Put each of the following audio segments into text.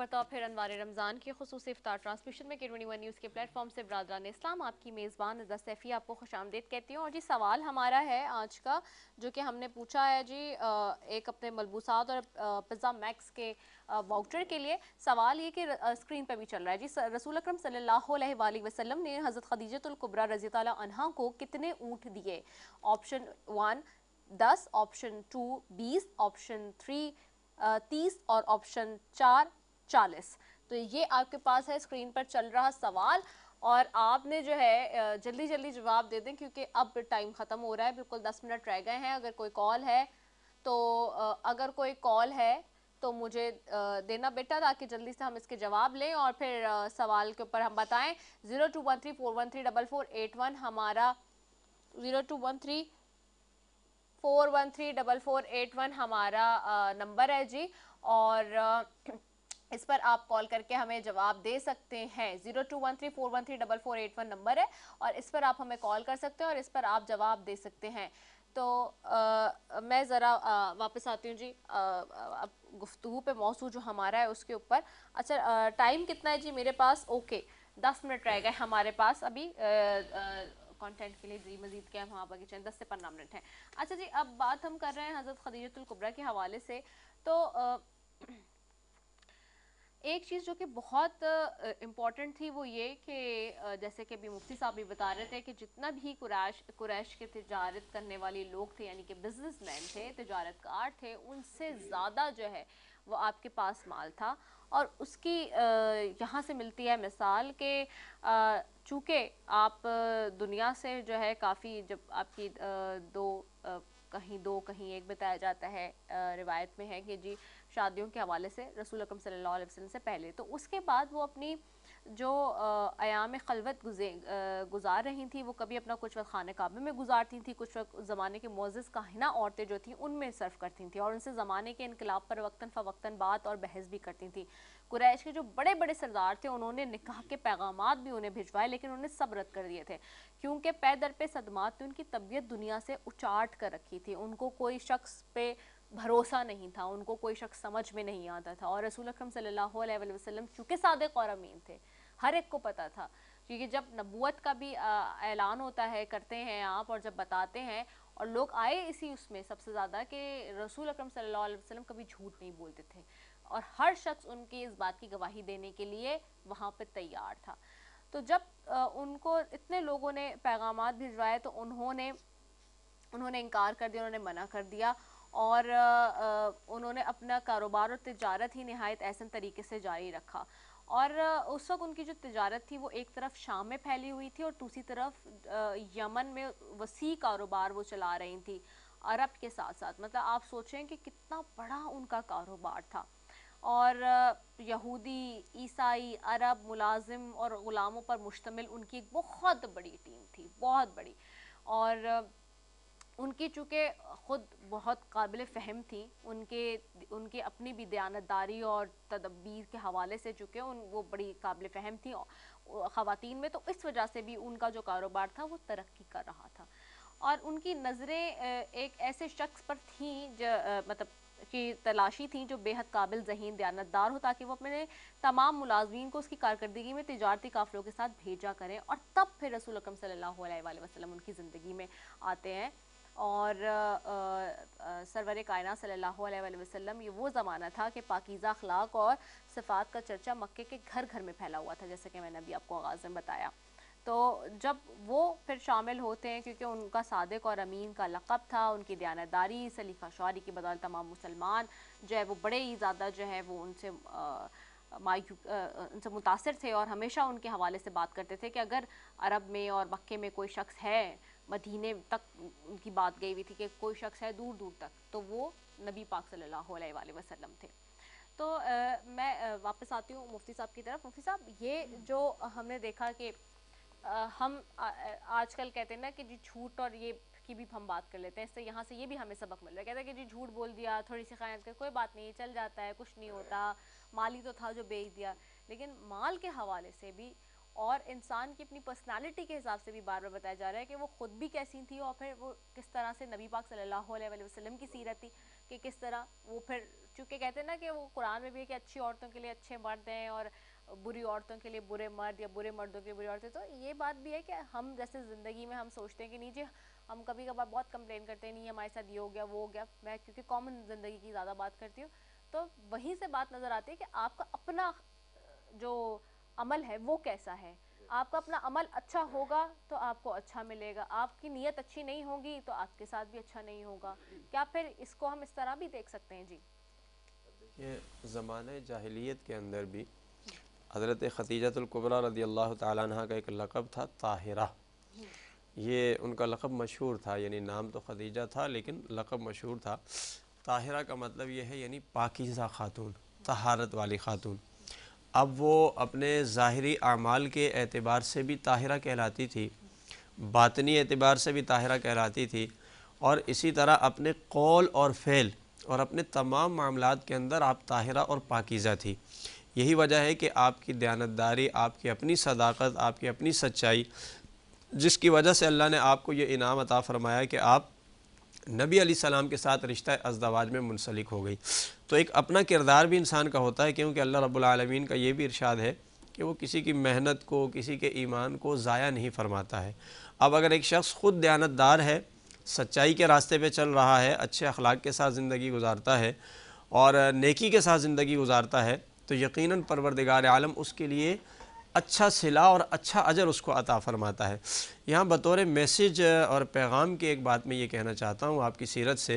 मरतबा फिर अनवार रमज़ान की खुसूसी इफ्तार ट्रांसमिशन में K21 न्यूज़ के प्लेटफॉर्म से बरादरान इस्लाम आपकी मेज़बान नज़र सैफ़ी आपको खुशामदीद कहती हूँ। और जी सवाल हमारा है आज का जो कि हमने पूछा है जी एक अपने मलबूसात और पिज़्ज़ा मैक्स के वाउचर के लिए। सवाल ये कि स्क्रीन पर भी चल रहा है जी, रसूल अकरम सल्लल्लाहु अलैहि वसल्लम ने हज़रत खदीजतुल कुबरा रज़ी ताला अन्हा को कितने ऊँट दिए? ऑप्शन 1 10, ऑप्शन 2 20, ऑप्शन 3 30 और ऑप्शन 4 40। तो ये आपके पास है स्क्रीन पर चल रहा सवाल और आपने जो है जल्दी जल्दी जवाब दे दें क्योंकि अब टाइम ख़त्म हो रहा है, बिल्कुल 10 मिनट रह गए हैं। अगर कोई कॉल है तो अगर कोई कॉल है तो मुझे देना बेटा ताकि जल्दी से हम इसके जवाब लें और फिर सवाल के ऊपर हम बताएं। 0213413441 हमारा 0213413441 हमारा नंबर है जी। और इस पर आप कॉल करके हमें जवाब दे सकते हैं। 0213413441 नंबर है और इस पर आप हमें कॉल कर सकते हैं और इस पर आप जवाब दे सकते हैं। तो मैं ज़रा वापस आती हूँ जी अब गुफ्तगू पे मौजू जो हमारा है उसके ऊपर। अच्छा टाइम कितना है जी मेरे पास? ओके 10 मिनट रह गए हमारे पास अभी कंटेंट के लिए जी। मजीद क्या वहाँ पर किचन 10 से 15 मिनट है। अच्छा जी अब बात हम कर रहे हैं हज़रत खदीजतुल कुबरा के हवाले से। तो एक चीज़ जो कि बहुत इम्पॉर्टेंट थी वो ये कि जैसे कि अभी मुफ्ती साहब भी बता रहे थे कि जितना भी कुरैश के तिजारत करने वाले लोग थे यानी कि बिजनेसमैन थे, तिजारतकार थे, उनसे ज़्यादा जो है वो आपके पास माल था। और उसकी यहाँ से मिलती है मिसाल कि चूँकि आप दुनिया से जो है काफ़ी जब आपकी दो कहीं एक बताया जाता है, रिवायत में है कि जी शादियों के हवाले से रसूल अकरम सल्लल्लाहु अलैहि वसल्लम से पहले, तो उसके बाद वो अपनी जो अयाम खलवत गुजार रही थी वो कभी अपना कुछ वक्त खाने काबे में गुजारती थी, कुछ वक्त उस ज़माने के मोअज़्ज़िज़ काहिना औरतें जो थी उनमें सर्फ करती थी और उनसे ज़माने के इनकलाब पर वक्तन फ़वक्तन बात और बहस भी करती थी। कुरैश के जो बड़े बड़े सरदार थे उन्होंने निकाह के पैगामात भी उन्हें भिजवाए लेकिन उन्हें सब रद्द कर दिए थे क्योंकि पै दर पे सदमात ने उनकी तबीयत दुनिया से उचाट कर रखी थी। उनको कोई शख्स पे भरोसा नहीं था, उनको कोई शख्स समझ में नहीं आता था। और रसूल अकरम सल्लल्लाहु अलैहि वसल्लम चूँकि सादिक़ और अमीन थे, हर एक को पता था क्योंकि जब नबूवत का भी ऐलान होता है करते हैं आप और जब बताते हैं और लोग आए इसी उसमें सबसे ज़्यादा कि रसूल अकरम सल्लल्लाहु अलैहि वसल्लम कभी झूठ नहीं बोलते थे और हर शख्स उनकी इस बात की गवाही देने के लिए वहाँ पर तैयार था। तो जब उनको इतने लोगों ने पैगामात भिजवाए तो उन्होंने इनकार कर दिया, उन्होंने मना कर दिया और उन्होंने अपना कारोबार और तिजारत ही नहायत ऐसे तरीके से जारी रखा। और उस वक्त उनकी जो तिजारत थी वो एक तरफ शाम में फैली हुई थी और दूसरी तरफ यमन में वसी कारोबार वो चला रही थी अरब के साथ साथ। मतलब आप सोचें कि कितना बड़ा उनका कारोबार था। और यहूदी, ईसाई, अरब, मुलाजिम और ग़ुलामों पर मुश्तमिल उनकी एक बहुत बड़ी टीम थी, बहुत बड़ी। और उनकी चूँकि ख़ुद बहुत काबिल फ़हम थी, उनके अपनी भी दयानतदारी और तदब्बीर के हवाले से चूँकि वो बड़ी काबिल फ़हम थी ख़वातीन में, तो इस वजह से भी उनका जो कारोबार था वो तरक्की कर रहा था। और उनकी नज़रें एक ऐसे शख्स पर थीं मतलब की तलाशी थी जो बेहद काबिल ज़हीन दयानतदार हो ताकि वो अपने तमाम मुलाजमीन को उसकी कारकर्दगी में तिजारती काफ़िलों के साथ भेजा करें। और तब फिर रसूल अकरम सल्लल्लाहु अलैहि वसल्लम उनकी ज़िंदगी में आते हैं। और सरवर कायनात सल्लल्लाहु अलैहि वसल्लम ये वो ज़माना था कि पाकीज़ा अखलाक और सिफ़ात का चर्चा मक्के के घर घर में फैला हुआ था, जैसे कि मैंने अभी आपको आगाज़ में बताया। तो जब वो फिर शामिल होते हैं क्योंकि उनका सादिक और अमीन का लक़ब था, उनकी दयानतदारी सलीक़ा शारी की बदौलत तमाम मुसलमान जो है वो बड़े ही ज़्यादा जो है वो उनसे मुतासिर थे और हमेशा उनके हवाले से बात करते थे कि अगर अरब में और मक्के में कोई शख्स है, मदीने तक उनकी बात गई हुई थी कि कोई शख्स है दूर दूर तक, तो वो नबी पाक सल्लल्लाहु अलैहि वसल्लम थे। तो मैं वापस आती हूँ मुफ्ती साहब की तरफ। मुफ्ती साहब ये जो हमने देखा कि हम आजकल कहते हैं ना कि जी झूठ और ये की भी हम बात कर लेते हैं, इससे यहाँ से ये भी हमें सबक मिल रहा है। कहते हैं कि जी झूठ बोल दिया, थोड़ी सी खयानत कर, कोई बात नहीं, चल जाता है, कुछ नहीं होता, माल ही तो था जो बेच दिया। लेकिन माल के हवाले से भी और इंसान की अपनी पर्सनालिटी के हिसाब से भी बार बार बताया जा रहा है कि वो खुद भी कैसी थी और फिर वो किस तरह से नबी पाक सल्लल्लाहु अलैहि वसल्लम की सीरत थी कि किस तरह वो फिर, चूँकि कहते हैं ना कि वो कुरान में भी है कि अच्छी औरतों के लिए अच्छे मर्द हैं और बुरी औरतों के लिए बुरे मर्द, या बुरे मर्दों के लिए बुरी औरतें। तो ये बात भी है कि हम जैसे ज़िंदगी में हम सोचते हैं कि नहीं जी, हम कभी कभार बहुत कंप्लेन करते हैं, नहीं हमारे साथ ये हो गया वो हो गया, मैं क्योंकि कॉमन ज़िंदगी की ज़्यादा बात करती हूँ, तो वहीं से बात नज़र आती है कि आपका अपना जो अमल है वो कैसा है। आपका अपना अमल अच्छा होगा तो आपको अच्छा मिलेगा, आपकी नीयत अच्छी नहीं होगी तो आपके साथ भी अच्छा नहीं होगा। क्या फिर इसको हम इस तरह भी देख सकते हैं? जी, ये ज़माने जाहिलियत के अंदर भी हज़रत खदीजतुल कुबरा रज़ियल्लाहु ताला अन्हा का एक लक़ब था ताहिरा। ये उनका लक़ब मशहूर था, यानी नाम तो खदीजा था लेकिन लक़ब मशहूर था। ताहिरा का मतलब ये है यानी पाकीज़ा खातून, तहारत वाली खातून। अब वो अपने ज़ाहिरी अमाल के एतबार से भी ताहिरा कहलाती थी, बातनी एतबार से भी ताहिरा कहलाती थी, और इसी तरह अपने कौल और फ़ेल और अपने तमाम मामलात के अंदर आप ताहिरा और पाकीज़ा थी। यही वजह है कि आपकी दयानतदारी, आपकी अपनी सदाकत, आपकी अपनी सच्चाई, जिसकी वजह से अल्लाह ने आपको ये इनाम अता फ़रमाया कि आप नबी अलैहिस्सलाम के साथ रिश्ता अज़दवाज में मुंसलिक हो गई। तो एक अपना किरदार भी इंसान का होता है, क्योंकि अल्लाह रब्बुल आलमीन का ये भी इरशाद है कि वो किसी की मेहनत को, किसी के ईमान को ज़ाया नहीं फरमाता है। अब अगर एक शख्स ख़ुद दयानतदार है, सच्चाई के रास्ते पे चल रहा है, अच्छे अखलाक के साथ ज़िंदगी गुजारता है और नेकी के साथ ज़िंदगी गुजारता है, तो यकीनन परवरदिगार आलम उसके लिए अच्छा सिला और अच्छा अजर उसको अता फ़रमाता है। यहाँ बतौर मैसेज और पैगाम की एक बात मैं ये कहना चाहता हूँ आपकी सीरत से,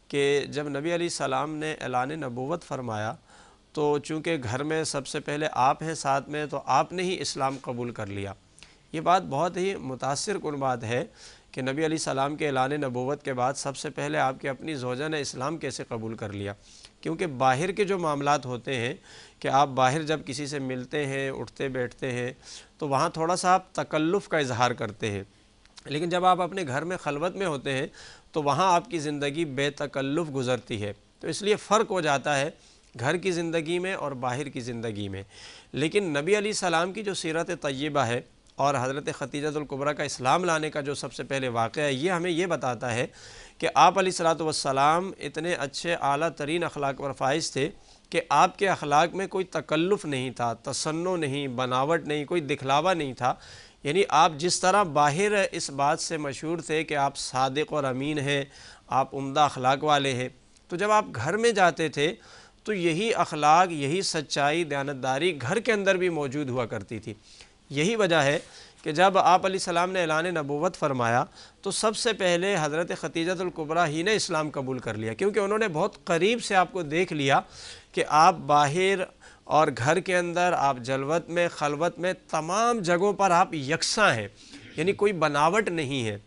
कि जब नबी अलैहिस्सलाम ने ऐलान नबूवत फ़रमाया, तो चूँकि घर में सबसे पहले आप हैं साथ में, तो आपने ही इस्लाम कबूल कर लिया। ये बात बहुत ही मुतासिर कुन बात है कि नबी अलैहिस्सलाम के ऐलान नबूवत के बाद सबसे पहले आपकी अपनी ज़ौजा ने इस्लाम कैसे कबूल कर लिया। क्योंकि बाहर के जो मामलात होते हैं कि आप बाहर जब किसी से मिलते हैं, उठते बैठते हैं, तो वहाँ थोड़ा सा आप तकल्लुफ़ का इजहार करते हैं, लेकिन जब आप अपने घर में खलवत में होते हैं तो वहाँ आपकी ज़िंदगी बेतकल्लुफ़ गुज़रती है। तो इसलिए फ़र्क हो जाता है घर की ज़िंदगी में और बाहर की ज़िंदगी में। लेकिन नबी अलैहिस्सलाम की जो सीरत तय्यबा है और हज़रत खदीजतुल कुबरा का इस्लाम लाने का जो सबसे पहले वाक़या है, ये हमें ये बताता है कि आप अलैहिस्सलातु वस्सलाम इतने अच्छे आला तरीन अखलाक पर फाइज़ थे कि आपके अखलाक में कोई तकल्लुफ़ नहीं था, तसन्नो नहीं, बनावट नहीं, कोई दिखलावा नहीं था। यानी आप जिस तरह बाहर इस बात से मशहूर थे कि आप सादिक़ और अमीन हैं, आप उम्दा अखलाक वाले हैं, तो जब आप घर में जाते थे तो यही अखलाक, यही सच्चाई, दयानतदारी घर के अंदर भी मौजूद हुआ करती थी। यही वजह है कि जब आप अलैहिस्सलाम ने ऐलान नबूवत फ़रमाया तो सबसे पहले हज़रत खदीजतुल कुबरा ही ने इस्लाम कबूल कर लिया, क्योंकि उन्होंने बहुत करीब से आपको देख लिया कि आप बाहर और घर के अंदर, आप जलवत में, खलवत में, तमाम जगहों पर आप यकसा हैं, यानी कोई बनावट नहीं है,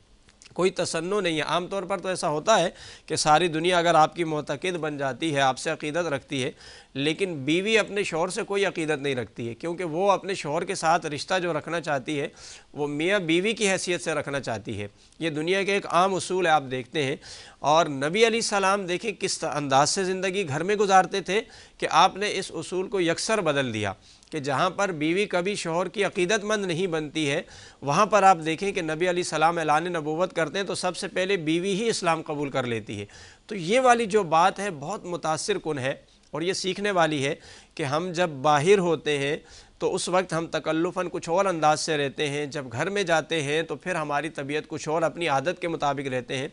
कोई तसन्नो नहीं है। आम तौर पर तो ऐसा होता है कि सारी दुनिया अगर आपकी मोतक़िद बन जाती है, आपसे अक़ीदत रखती है, लेकिन बीवी अपने शौहर से कोई अक़ीदत नहीं रखती है, क्योंकि वो अपने शौहर के साथ रिश्ता जो रखना चाहती है वो मियाँ बीवी की हैसियत से रखना चाहती है। ये दुनिया के एक आम उसूल है, आप देखते हैं। और नबी अलैहिस्सलाम देखें किस अंदाज से ज़िंदगी घर में गुजारते थे कि आपने इस उसूल को यकसर बदल दिया कि जहाँ पर बीवी कभी शौहर की अक़ीदतमंद नहीं बनती है, वहाँ पर आप देखें कि नबी अलैहिस्सलाम ऐलान नबूवत करते हैं तो सबसे पहले बीवी ही इस्लाम कबूल कर लेती है। तो ये वाली जो बात है बहुत मुतासिर कुन है और ये सीखने वाली है कि हम जब बाहर होते हैं तो उस वक्त हम तकल्लुफ़न कुछ और अंदाज से रहते हैं, जब घर में जाते हैं तो फिर हमारी तबीयत कुछ और अपनी आदत के मुताबिक रहते हैं।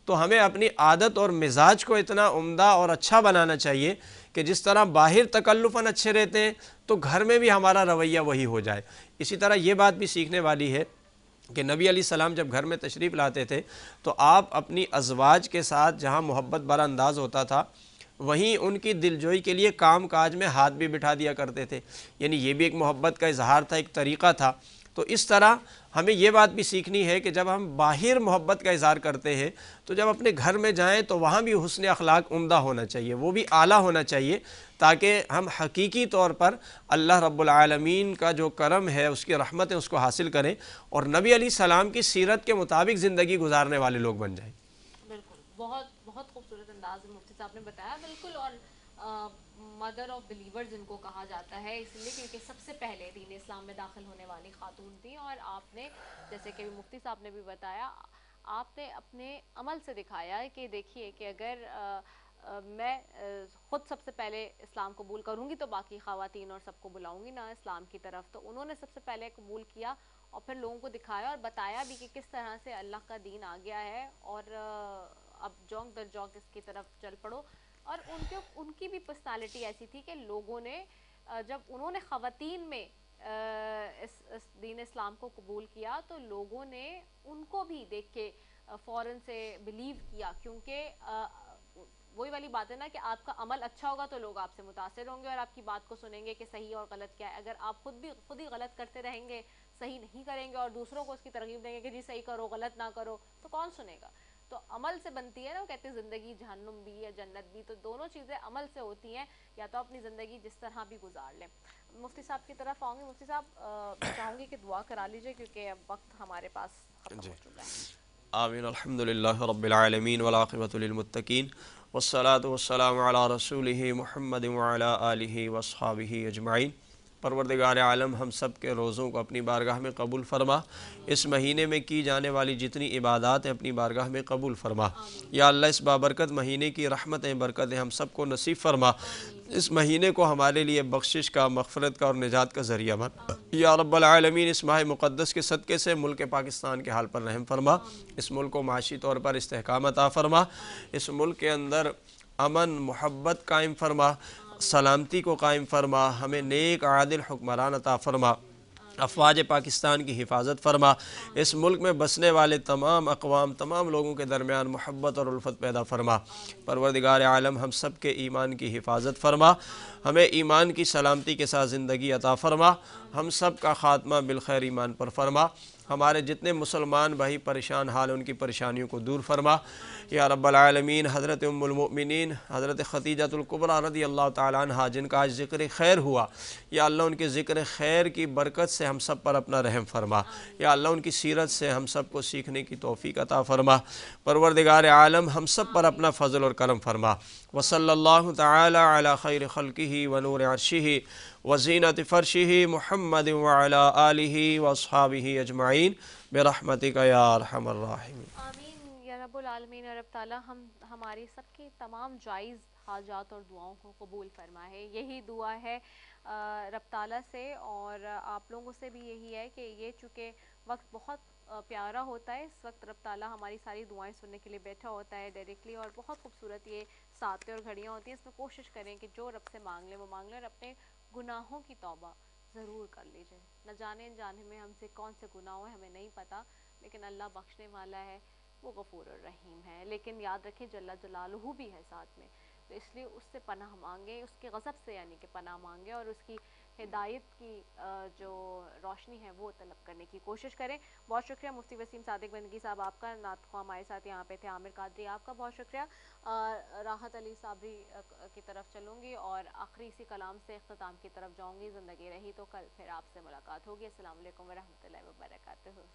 तो हमें अपनी आदत और मिजाज को इतना उम्दा और अच्छा बनाना चाहिए कि जिस तरह बाहर तकल्लुफ़न अच्छे रहते हैं तो घर में भी हमारा रवैया वही हो जाए। इसी तरह ये बात भी सीखने वाली है कि नबी अलैहिस्सलाम जब घर में तशरीफ़ लाते थे तो आप अपनी अज़वाज के साथ जहाँ मोहब्बत भरा अंदाज़ होता था, वहीं उनकी दिलजोई के लिए काम काज में हाथ भी बिठा दिया करते थे। यानी ये भी एक मोहब्बत का इजहार था, एक तरीक़ा था। तो इस तरह हमें ये बात भी सीखनी है कि जब हम बाहर मोहब्बत का इजहार करते हैं तो जब अपने घर में जाएं तो वहाँ भी हुस्न अखलाक उम्दा होना चाहिए, वो भी आला होना चाहिए, ताकि हम हकीकी तौर पर अल्लाह रब्बुल आलमीन का जो करम है, उसकी रहमत है, उसको हासिल करें और नबी अलैहिस्सलाम की सीरत के मुताबिक ज़िंदगी गुजारने वाले लोग बन जाएँ। बिल्कुल, बहुत बहुत खूबसूरत अंदाज में मुफ्ती साहब ने बताया। बिल्कुल, और मदर ऑफ बिलीवर्स जिनको कहा जाता है, इसलिए क्योंकि सबसे पहले दीन इस्लाम में दाखिल होने वाली खातून थी। और आपने, जैसे कि मुफ्ती साहब ने भी बताया, आपने अपने अमल से दिखाया कि देखिए कि अगर मैं ख़ुद सबसे पहले इस्लाम कबूल करूँगी तो बाकी ख़वातीन और सबको बुलाऊँगी ना इस्लाम की तरफ। तो उन्होंने सबसे पहले कबूल किया और फिर लोगों को दिखाया और बताया भी कि किस तरह से अल्लाह का दीन आ गया है और अब जौक दर जौक इसकी तरफ चल पड़ो। और उनकी भी पर्सनालिटी ऐसी थी कि लोगों ने जब उन्होंने ख़वातीन में इस दीन इस्लाम को कबूल किया तो लोगों ने उनको भी देख के फ़ौरन से बिलीव किया, क्योंकि वही वाली बात है ना कि आपका अमल अच्छा होगा तो लोग आपसे मुतासिर होंगे और आपकी बात को सुनेंगे कि सही और गलत क्या है। अगर आप खुद ही गलत करते रहेंगे, सही नहीं करेंगे और दूसरों को उसकी तरगीब देंगे कि जी सही करो गलत ना करो, तो कौन सुनेगा। तो अमल से बनती है ना, वो कहते हैं ज़िंदगी जहन्नुम भी है जन्नत भी, तो दोनों चीज़ें अमल से होती हैं। या तो अपनी ज़िंदगी जिस तरह भी गुजार लें। मुफ्ती साहब की तरफ आऊँगी। मुफ्ती साहब मैं चाहूँगी कि दुआ करा लीजिए क्योंकि अब वक्त हमारे पास खत्म हो चुका है। आमीन। अल्हम्दुलिल्लाह रब्बिल आलमीन वल आक़िबतु लिल मुत्तक़ीन वस्सलातु वस्सलामु अला रसूलिहि मुहम्मदिन व अला आलिहि व अस्हाबिहि अजमाइन। परवरदिगार आलम हम सब के रोज़ों को अपनी बारगाह में कबूल फरमा। इस महीने में की जाने वाली जितनी इबादत हैं अपनी बारगाह में कबूल फरमा। या अल्लाह इस बाबरकत महीने की रहमतें बरकतें हम सब को नसीब फरमा। इस महीने को हमारे लिए बख्शिश का, मग़फ़िरत का और निजात का ज़रिया बन। या रब्बल आलमीन इस माह मुक़द्दस के सदक़े से मुल्क पाकिस्तान के हाल पर रहम फरमा। इस मुल्क को माशी तौर पर इस्तेहकाम अता फरमा। इस मुल्क के अंदर अमन मोहब्बत कायम फरमा, सलामती को कायम फरमा। हमें नेक आदिल हुक्मरान अता फरमा। अफ़वाज पाकिस्तान की हिफाजत फरमा। इस मुल्क में बसने वाले तमाम अक़वाम, तमाम लोगों के दरमियान मोहब्बत और उल्फ़त पैदा फरमा। परवरदिगार आलम हम सब के ईमान की हिफाजत फरमा। हमें ईमान की सलामती के साथ ज़िंदगी अता फरमा। हम सब का ख़ात्मा बिलखैर ईमान पर फरमा। हमारे जितने मुसलमान भाई परेशान हाल उनकी परेशानियों को दूर फरमा। या रब्बल आलमीन हज़रत उम्मुल मोमिनीन हज़रत ख़तीजतुल कुबरा रज़ियल्लाहु ताला अन्हा जिनका आज ज़िक्र खैर हुआ, या अल्लाह उनके ज़िक्र खैर की बरकत से हम सब पर अपना रहम फरमा। या अल्लाह उनकी सीरत से हम सब को सीखने की तौफ़ीक़ अता फरमा। परवरदिगार आलम हम सब पर अपना फ़ज़ल और करम फरमा। वसल्लल्लाहु तआला अला खैर खल्क़िही व नूर अर्शिही व ज़ीनत फ़र्शिही मुहम्मद व अला आलिहि व अस्हाबिहि अजमाइन बिरहमतिका या अरहमर राहिमीन। आमीन या रब्बुल आलमीन। रब ताला हमारी सबकी तमाम जायज़ हाजात और दुआओं को कबूल फरमाए। यही दुआ है रब ताला से और आप लोगों से भी यही है कि ये चूँकि वक्त बहुत प्यारा होता है, इस वक्त रब ताला हमारी सारी दुआएं सुनने के लिए बैठा होता है डायरेक्टली, और बहुत खूबसूरत ये सातें और घड़ियाँ होती हैं। इसमें कोशिश करें कि जो रब से मांग लें वो मांग लें और अपने गुनाहों की तौबा ज़रूर कर लीजिए। न जाने जाने में हमसे कौन से गुनाह है हमें नहीं पता, लेकिन अल्लाह बख्शने वाला है, वो गफूर और रहीम है। लेकिन याद रखें जल्ला जलालुहु भी है साथ में, तो इसलिए उससे पनाह मांगे, उसके गज़ब से यानी कि पनाह मांगे और उसकी हिदायत की जो रोशनी है वो तलब करने की कोशिश करें। बहुत शुक्रिया मुफ्ती वसीम सादिक बंदगी साहब आपका, नात ख़्वाह हमारे साथ यहाँ पे थे आमिर कादरी आपका बहुत शुक्रिया। राहत अली साबरी की तरफ चलूँगी और आखिरी इसी कलाम से इख्तिताम की तरफ जाऊँगी। ज़िंदगी रही तो कल फिर आपसे मुलाकात होगी। अस्सलाम वालेकुम व रहमतुल्लाहि व बरकातुहू।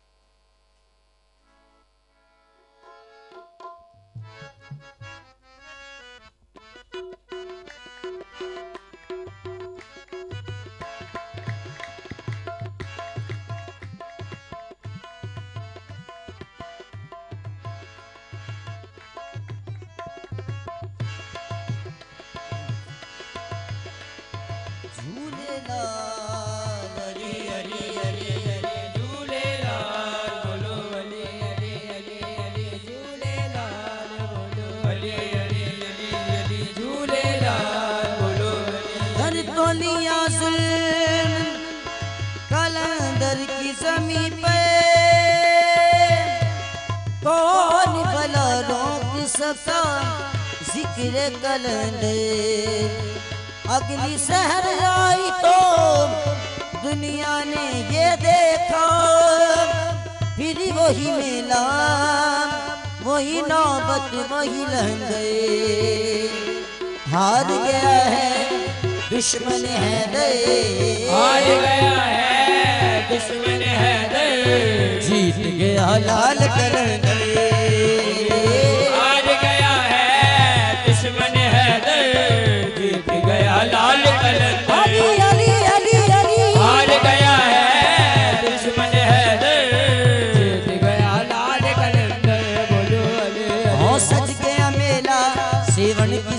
कलंदर की ज़मीं पे कौन भला रोक सकता जिक्र कलंदर। अगली शहर आई तो दुनिया ने ये देखा, फिर वही मेला वही नौबत वही लंगर। हार गया है दुश्मन है दे, हार गया है दुश्मन है दे, जीत गया लाल कलंदर। हार गया है दुश्मन है दे, जीत गया लाल कलंदर। अली अली अली अली हार गया है दुश्मन है दे, जीत गया लाल कलंदर। बोलो अली हो सज गया मेला सेवन की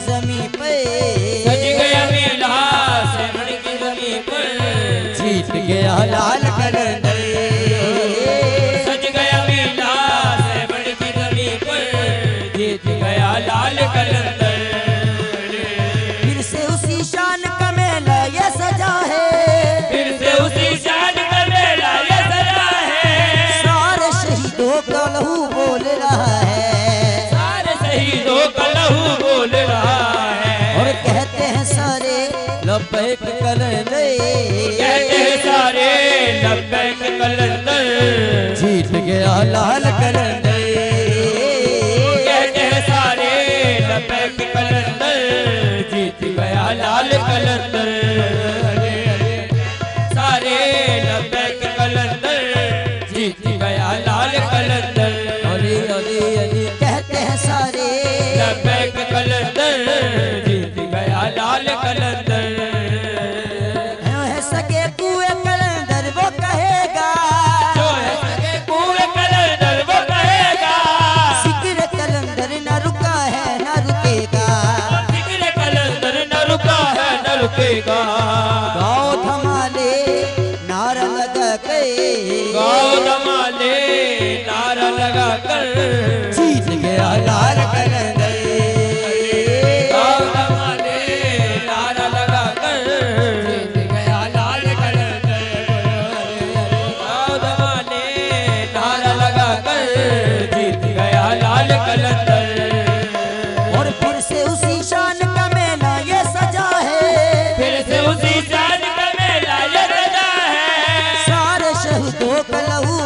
लाल कलंदर। कहते हैं सारे लबैक कलंदर, जीत गया लाल कलंदर। सारे लबैक कलंदर, जीत गया लाल कलंदर। अली अली अली कहते हैं सारे लबैक कलंदर, जीत गया लाल कलंदर। है सके कुएं कलंदर वो कहेगा, जो है सके कुएं कलंदर वो कहेगा, जिक्र कलंदर न रुका है न रुकेगा। जिक्र कलंदर न रुका है न रुकेगा। गाओ धमाले नारा लगा के, गाओ धमाले नारा लगा कर, जीत गया लाल कलंदर। गाओ धमाले नारा लगा कर, जीत गया लाल कलंदर। गाओ धमाले नारा लगा कर, जीत गया लाल कलंदर। और फिर से उसी शान का मेला ये सजा है, फिर से उसी शान का मेला ये सजा है। सारे शहीदों का लहू